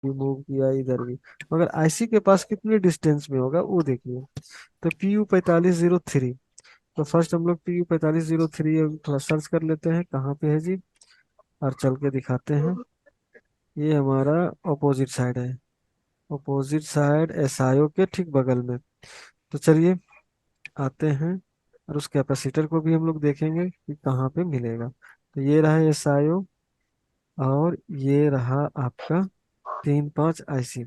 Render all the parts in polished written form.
Move किया इधर भी, मगर आईसी के पास कितने डिस्टेंस में होगा वो देखिए। तो PU4503, तो फर्स्ट हम लोग PU4503 थोड़ा सर्च कर लेते हैं कहाँ पे है जी, और चल के दिखाते हैं। ये हमारा ऑपोजिट साइड है, ऑपोजिट साइड एसआईओ के ठीक बगल में। तो चलिए आते हैं, और उस कैपेसिटर को भी हम लोग देखेंगे कि कहाँ पे मिलेगा। तो ये रहा एसआईओ, और ये रहा आपका 35IC।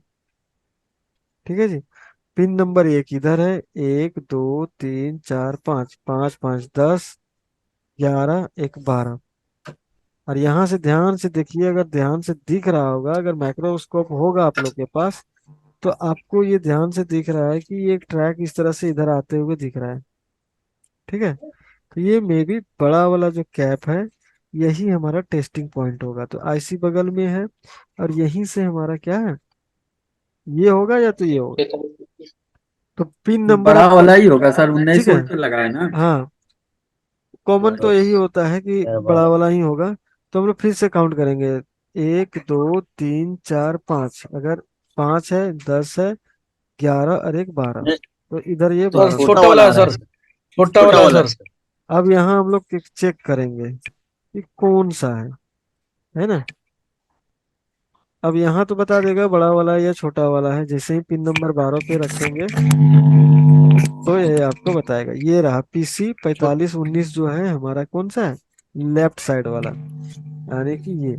ठीक है जी। पिन नंबर एक इधर है, 1 2 3 4 5, 5 5 10 11 एक 12। और यहाँ से ध्यान से देखिए, अगर ध्यान से दिख रहा होगा, अगर माइक्रोस्कोप होगा आप लोग के पास, तो आपको ये ध्यान से दिख रहा है कि ये एक ट्रैक इस तरह से इधर आते हुए दिख रहा है। ठीक है। तो ये मे बी बड़ा वाला जो कैप है, यही हमारा टेस्टिंग पॉइंट होगा। तो आईसी बगल में है, और यहीं से हमारा क्या है, ये होगा या तो ये होगा। तो पिन नंबर बड़ा आपको, वाला ही होगा सर, ठीक 19 है, वोल्ट पे लगा है ना। हाँ, कॉमन तो यही होता है कि बड़ा वाला ही होगा। तो हम लोग फिर से काउंट करेंगे, 1 2 3 4 5, अगर 5 है, 10 है, 11 और एक 12, तो इधर ये तो 12 छोटा होगा। छोटा वाला वाला है आ रहा सर, है। छोटा छोटा वाला है वाला है सर। सर। अब यहाँ हम लोग चेक करेंगे कि कौन सा है ना। अब यहाँ तो बता देगा बड़ा वाला या छोटा वाला है, जैसे ही पिन नंबर 12 पे रखेंगे तो ये आपको बताएगा। ये रहा PC4519, जो है हमारा कौन सा है, लेफ्ट साइड वाला, यानी कि ये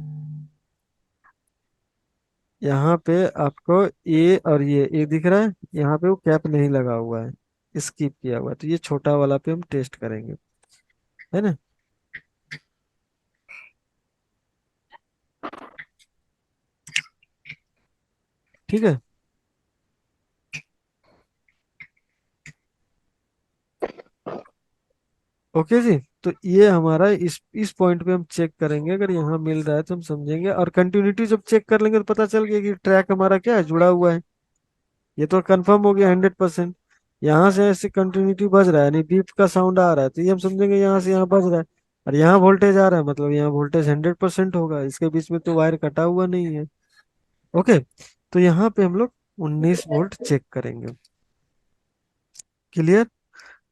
यहाँ पे आपको ए और ये दिख रहा है, यहाँ पे वो कैप नहीं लगा हुआ है, स्किप किया हुआ है, तो ये छोटा वाला पे हम टेस्ट करेंगे, है ना। ठीक है। ओके जी। तो ये हमारा इस पॉइंट पे हम चेक करेंगे, अगर यहाँ मिल रहा है तो हम समझेंगे, और कंटिन्यूटी जब चेक कर लेंगे तो पता चल गया कि ट्रैक हमारा क्या है, जुड़ा हुआ है। ये तो कंफर्म हो गया 100%। यहाँ से ऐसे कंटिन्यूटी बज रहा है, यानी बीप का साउंड आ रहा है, तो ये हम समझेंगे यहाँ से यहाँ बज रहा है। और यहाँ वोल्टेज आ रहा है, मतलब यहाँ वोल्टेज 100% होगा, इसके बीच में तो वायर कटा हुआ नहीं है। ओके। तो यहाँ पे हम लोग 19 वोल्ट चेक करेंगे। क्लियर।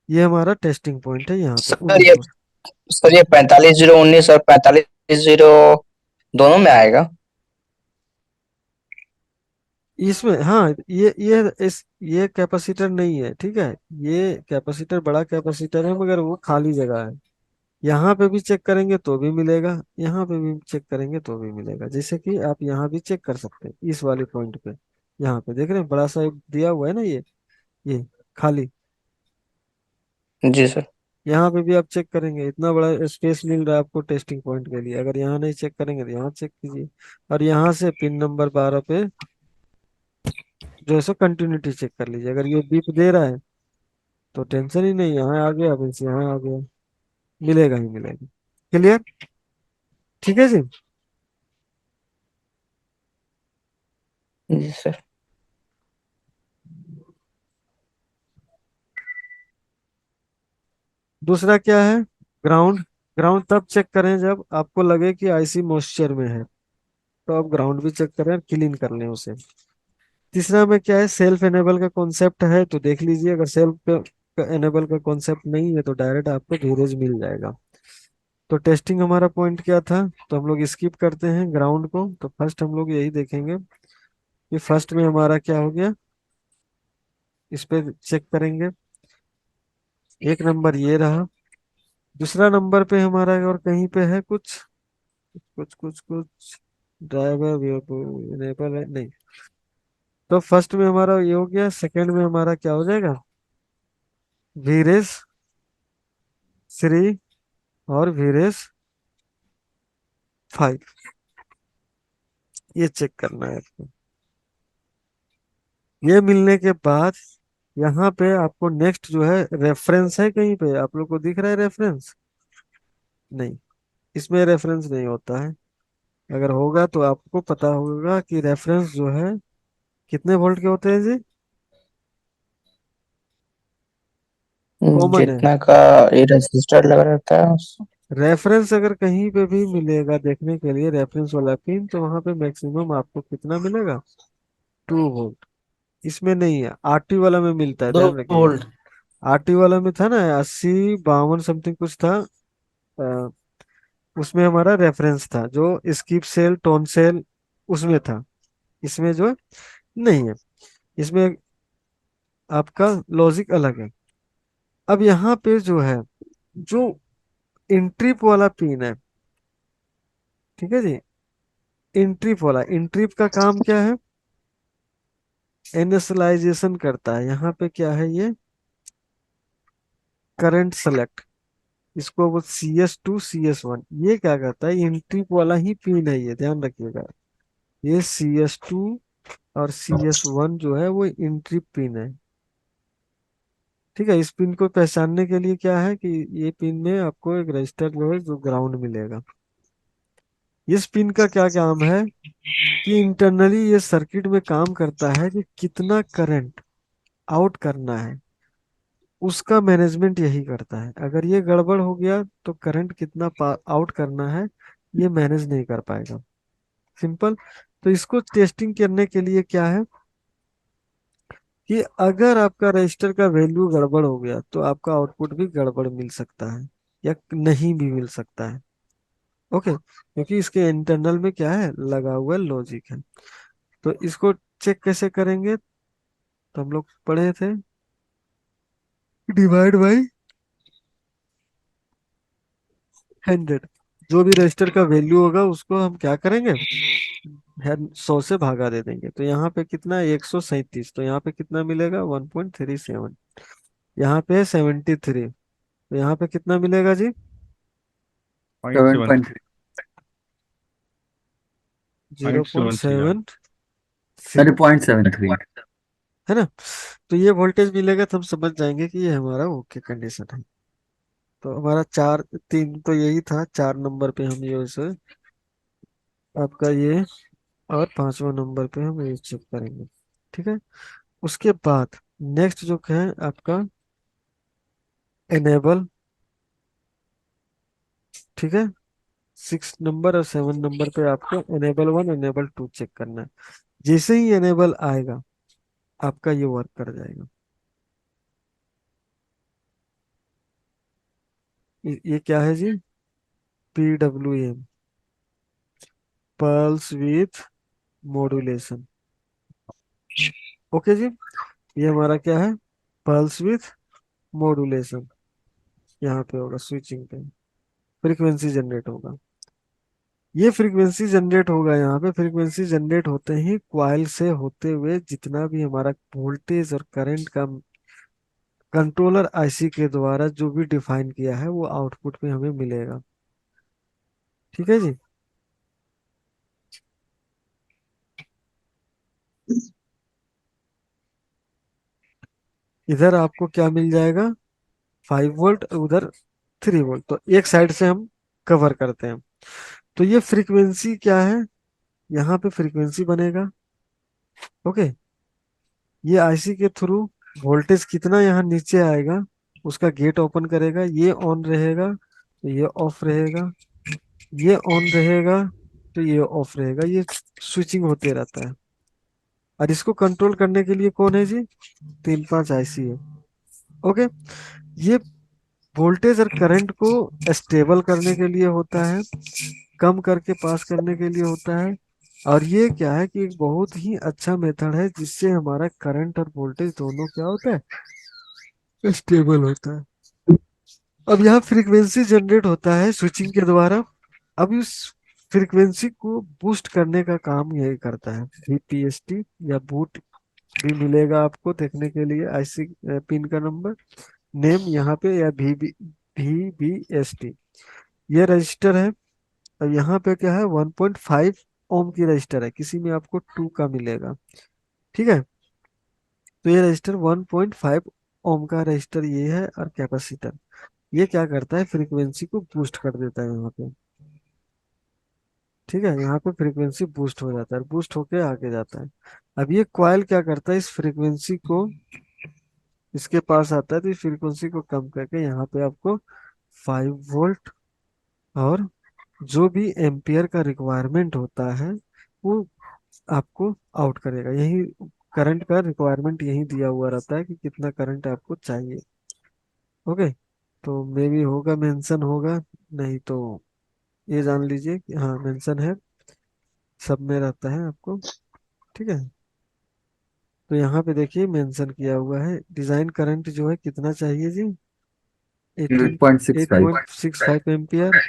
ये हमारा टेस्टिंग पॉइंट है, यहाँ पे सर ये 19 वोल्ट। सर ये 4509 और 4510 दोनों में आएगा। इसमें हाँ, ये कैपेसिटर नहीं है, ठीक है। ये कैपेसिटर बड़ा कैपेसिटर है, मगर वो खाली जगह है। यहाँ पे भी चेक करेंगे तो भी मिलेगा, यहाँ पे भी चेक करेंगे तो भी मिलेगा, जैसे कि आप यहाँ भी चेक कर सकते हैं इस वाले पॉइंट पे। यहाँ पे देख रहे हैं बड़ा सा एक दिया हुआ है ना, ये खाली, जी सर। यहाँ पे भी आप चेक करेंगे, इतना बड़ा स्पेस मिल रहा है आपको टेस्टिंग पॉइंट के लिए। अगर यहाँ नहीं चेक करेंगे तो यहाँ चेक कीजिए, और यहाँ से पिन नंबर 12 पे जो है सो कंटिन्यूटी चेक कर लीजिए। अगर ये बीप दे रहा है तो टेंशन ही नहीं, यहाँ आ गया, अब इनसे यहाँ आ गया, मिलेगा ही मिलेगा। क्लियर। ठीक है जी। जी सर। दूसरा क्या है, ग्राउंड। ग्राउंड तब चेक करें जब आपको लगे कि आईसी मॉइस्चर में है, तो आप ग्राउंड भी चेक करें, क्लीन कर लें उसे। तीसरा में क्या है, सेल्फ एनेबल का कॉन्सेप्ट है, तो देख लीजिए, अगर सेल्फ एनेबल का कॉन्सेप्ट नहीं है तो डायरेक्ट आपको धीरेज मिल जाएगा। तो टेस्टिंग हमारा पॉइंट क्या था, तो हम लोग स्किप करते हैं ग्राउंड को। तो फर्स्ट हम लोग यही देखेंगे कि फर्स्ट में हमारा क्या हो गया, इस पे चेक करेंगे। एक नंबर ये रहा। दूसरा नंबर पे हमारा और कहीं पे है कुछ कुछ ड्राइवर इनेबल है नहीं। तो फर्स्ट में हमारा ये हो गया, सेकंड में हमारा क्या हो जाएगा, वीरेस 3 और वीरेस 5, ये चेक करना है आपको। ये मिलने के बाद यहाँ पे आपको नेक्स्ट जो है, रेफरेंस है कहीं पे आप लोग को दिख रहा है रेफरेंस, नहीं, इसमें रेफरेंस नहीं होता है। अगर होगा तो आपको पता होगा कि रेफरेंस जो है कितने वोल्ट के होते हैं जी, कॉमन है। जितना का ये रजिस्टर लगा रहता है। रेफरेंस अगर कहीं पे भी मिलेगा देखने के लिए रेफरेंस वाला पिन, तो वहां पे मैक्सिमम आपको कितना मिलेगा? 2 वोल्ट। इसमें नहीं है, आरटी वाला में मिलता है, दो ध्यान रखिएगा। वोल्ट आरटी वाला में था ना 80 52 समथिंग कुछ था। अ, उसमें हमारा रेफरेंस था जो स्किप सेल टोन सेल, उसमें था। इसमें जो नहीं है, इसमें आपका लॉजिक अलग है। अब यहाँ पे जो है, जो इंट्रिप वाला पिन है, ठीक है जी, इंट्रिप वाला, इंट्रिप का काम क्या है? इनिशियलाइजेशन करता है। यहाँ पे क्या है ये? Current select. इसको वो CS2 CS1, ये क्या करता है? इंट्रिप वाला ही पिन है ये, ध्यान रखिएगा। ये CS2 और CS1 जो है वो इंट्रिप पिन है। ठीक है, इस पिन को पहचानने के लिए क्या है कि ये पिन में आपको एक रजिस्टर जो है जो ग्राउंड मिलेगा। इस पिन का क्या काम है कि इंटरनली ये सर्किट में काम करता है कि कितना करंट आउट करना है, उसका मैनेजमेंट यही करता है। अगर ये गड़बड़ हो गया तो करंट कितना आउट करना है ये मैनेज नहीं कर पाएगा। सिंपल। तो इसको टेस्टिंग करने के लिए क्या है कि अगर आपका रजिस्टर का वैल्यू गड़बड़ हो गया तो आपका आउटपुट भी गड़बड़ मिल सकता है या नहीं भी मिल सकता है। ओके, क्योंकि इसके इंटरनल में क्या है, लगा हुआ लॉजिक है। तो इसको चेक कैसे करेंगे? तो हम लोग पढ़े थे, डिवाइड बाई 100। जो भी रजिस्टर का वैल्यू होगा उसको हम क्या करेंगे, 100 से भागा दे देंगे। तो यहाँ पे कितना है? 137। तो यहाँ पे कितना मिलेगा? 1.37। यहाँ पे है 73, तो यहाँ पे कितना मिलेगा जी? Point seven seven point three zero point point seven three seven अरे थ्री 0.73। है ना? तो ये वोल्टेज मिलेगा तो हम समझ जाएंगे कि ये हमारा ओके कंडीशन है। तो हमारा 4 3 तो यही था, 4 नंबर पे हम ये उसे आपका ये, और 5वां नंबर पे हम ये चेक करेंगे। ठीक है। उसके बाद नेक्स्ट जो है आपका एनेबल। ठीक है, 6 नंबर और 7 नंबर पे आपको Enable 1 Enable 2 चेक करना है। जैसे ही एनेबल आएगा आपका ये वर्क कर जाएगा। ये क्या है जी? PWM, pulse with modulation. Okay जी, ये हमारा क्या है? Pulse with modulation. यहाँ पे होगा स्विचिंग पे, फ्रीक्वेंसी जनरेट होगा। ये फ्रीक्वेंसी जनरेट होगा, यहाँ पे फ्रीक्वेंसी जनरेट होते ही क्वाइल से होते हुए जितना भी हमारा वोल्टेज और करंट का कंट्रोलर आईसी के द्वारा जो भी डिफाइन किया है वो आउटपुट में हमें मिलेगा। ठीक है जी। इधर आपको क्या मिल जाएगा? 5 वोल्ट, उधर 3 वोल्ट। तो एक साइड से हम कवर करते हैं। तो ये फ्रीक्वेंसी क्या है? यहाँ पे फ्रीक्वेंसी बनेगा। ओके, ये आईसी के थ्रू वोल्टेज कितना यहाँ नीचे आएगा उसका गेट ओपन करेगा। ये ऑन रहेगा तो ये ऑफ रहेगा, ये ऑन रहेगा तो ये ऑफ रहेगा। ये स्विचिंग होते रहता है। और इसको कंट्रोल करने के लिए कौन है जी? 3 5 आईसी है। ओके, ये वोल्टेज और करंट को स्टेबल करने के लिए होता है, कम करके पास करने के लिए होता है। और ये क्या है कि एक बहुत ही अच्छा मेथड है जिससे हमारा करंट और वोल्टेज दोनों क्या होता है, स्टेबल होता है। अब यहाँ फ्रीक्वेंसी जनरेट होता है स्विचिंग के द्वारा। अब इस फ्रीक्वेंसी को बूस्ट करने का काम यही करता है। बीपीएसटी या बूट भी मिलेगा आपको देखने के लिए, आईसी पिन का नंबर नेम यहाँ पे, या VBST। ये रजिस्टर है। और यहाँ पे क्या है? 1.5 ओम की रजिस्टर है, किसी में आपको 2 का मिलेगा। ठीक है, तो ये रजिस्टर 1.5 ओम का रजिस्टर ये है। और कैपेसिटर ये क्या करता है? फ्रीक्वेंसी को बूस्ट कर देता है यहाँ पे। ठीक है, यहाँ पे फ्रीक्वेंसी बूस्ट हो जाता है, बूस्ट होके आगे जाता है। अब ये कॉइल क्या करता है? इस फ्रीक्वेंसी को इसके पास आता है तो इस फ्रीक्वेंसी को कम करके यहाँ पे आपको 5 वोल्ट और जो भी एम्पियर का रिक्वायरमेंट होता है वो आपको आउट करेगा। यही करंट का रिक्वायरमेंट यही दिया हुआ रहता है कि कितना करंट आपको चाहिए। ओके, तो मे भी होगा, मेंशन होगा, नहीं तो ये जान लीजिए कि हाँ मेंशन है, सब में रहता है आपको। ठीक है, तो यहाँ पे देखिए मेंशन किया हुआ है डिजाइन करंट जो है कितना चाहिए जी, एटीन 8.65। 8.65 एम्पियर।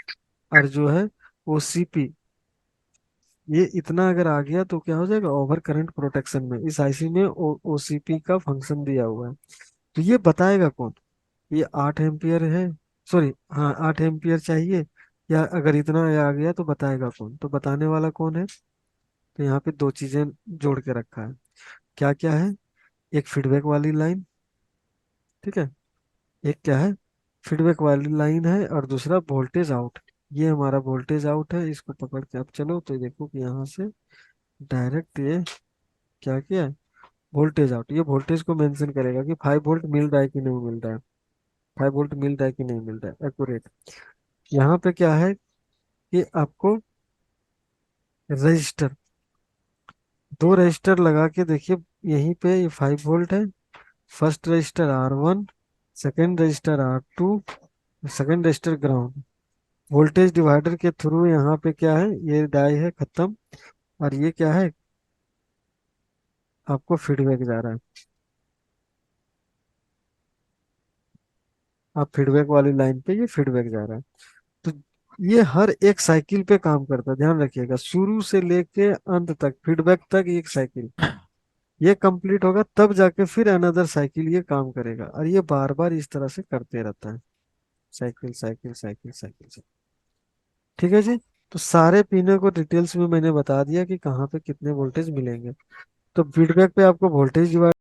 और जो है ओसीपी, ये इतना अगर आ गया तो क्या हो जाएगा, ओवर करंट प्रोटेक्शन में इस आईसी में ओसीपी का फंक्शन दिया हुआ है। तो ये बताएगा कौन, ये 8 एम्पियर है, सॉरी हाँ 8 एम्पियर चाहिए, या अगर इतना आ गया तो बताएगा कौन, तो बताने वाला कौन है। तो यहाँ पे दो चीजें जोड़ के रखा है, क्या क्या है, एक फीडबैक वाली लाइन, ठीक है, एक क्या है, फीडबैक वाली लाइन है, और दूसरा वोल्टेज आउट। ये हमारा वोल्टेज आउट है, इसको पकड़ के आप चलो तो देखो कि यहाँ से डायरेक्ट ये क्या किया है, वोल्टेज आउट। ये वोल्टेज को मेंशन करेगा कि 5 वोल्ट मिल रहा है कि नहीं मिल रहा है, 5 वोल्ट मिल रहा है कि नहीं मिल रहा है, एक्यूरेट। यहाँ पे क्या है कि आपको रजिस्टर, दो रजिस्टर लगा के देखिए, यहीं पे ये 5 वोल्ट है, first resistor R1, second register R2, second register ground. Voltage divider के थ्रू यहाँ पे क्या है, ये डाई है खत्म, और ये क्या है, आपको फीडबैक जा रहा है। आप फीडबैक वाली लाइन पे ये फीडबैक जा रहा है। तो ये हर एक साइकिल पे काम करता है, ध्यान रखिएगा, शुरू से लेके अंत तक फीडबैक तक एक साइकिल, ये कंप्लीट होगा तब जाके फिर अनदर साइकिल ये काम करेगा, और ये बार बार इस तरह से करते रहता है, cycle cycle cycle cycle cycle. ठीक है जी, तो सारे पिनों को डिटेल्स में मैंने बता दिया कि कहाँ पे कितने वोल्टेज मिलेंगे। तो फीडबैक पे आपको वोल्टेज